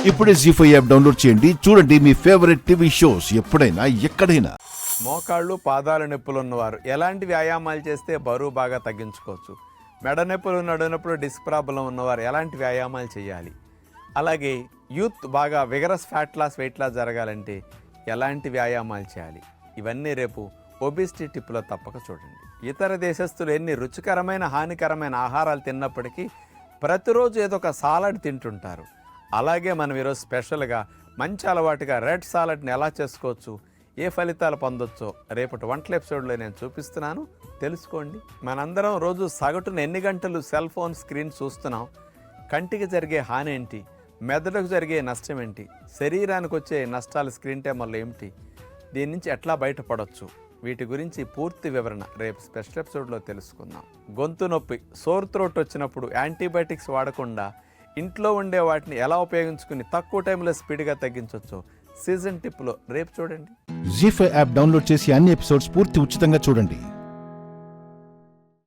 ఇప్పుడే జీ5 app download చేయండి. చూడండి మీ ఫేవరెట్ టీవీ షోస్ ఎప్పుడైనా ఎక్కడైనా. మోకాళ్ళు పాదాల నొప్పులు ఉన్నవారు ఎలాంటి వ్యాయామాలు చేస్తే బరువు బాగా తగ్గించుకోవచ్చు? మెడ నొప్పులు నడునప్పుడు డిస్క్ ప్రాబ్లం ఉన్నవారు ఎలాంటి వ్యాయామాలు చేయాలి? అలాగే యూత్ బాగా vigorous fat loss weight loss జరగాలంటే ఎలాంటి వ్యాయామాలు చేయాలి? ఇవన్నీ రేపు ఒబిసిటీ టిప్లో తప్పక చూడండి. ఇతర దేశస్తులు ఎన్ని రుచికరమైన హానికరమైన ఆహారాలు తిన్నప్పటికీ ప్రతిరోజు ఏదో ఒక సాలడ్ తింటుంటారు. అలాగే మనం ఈరోజు స్పెషల్గా మంచి అలవాటుగా రెడ్ సాలడ్ని ఎలా చేసుకోవచ్చు, ఏ ఫలితాలు పొందొచ్చో రేపటి వంటల ఎపిసోడ్లో నేను చూపిస్తున్నాను, తెలుసుకోండి. మనందరం రోజు సగటున ఎన్ని గంటలు సెల్ ఫోన్ స్క్రీన్ చూస్తున్నాం? కంటికి జరిగే హాని ఏంటి? మెదడుకు జరిగే నష్టం ఏంటి? శరీరానికి వచ్చే నష్టాలు స్క్రీన్ టైం వల్ల ఏమిటి? దీని నుంచి ఎట్లా బయటపడవచ్చు? వీటి గురించి పూర్తి వివరణ రేపు స్పెషల్ ఎపిసోడ్లో తెలుసుకుందాం. గొంతు నొప్పి, సోర్ త్రోట్ వచ్చినప్పుడు యాంటీబయాటిక్స్ వాడకుండా ఇంట్లో ఉండే వాటిని ఎలా ఉపయోగించుకుని తక్కువ టైంలో స్పీడ్గా తగ్గించవచ్చు సీజన్ టిప్లో రేపు చూడండి. జీ5 యాప్ డౌన్లోడ్ చేసి అన్ని ఎపిసోడ్స్ పూర్తి ఉచితంగా చూడండి.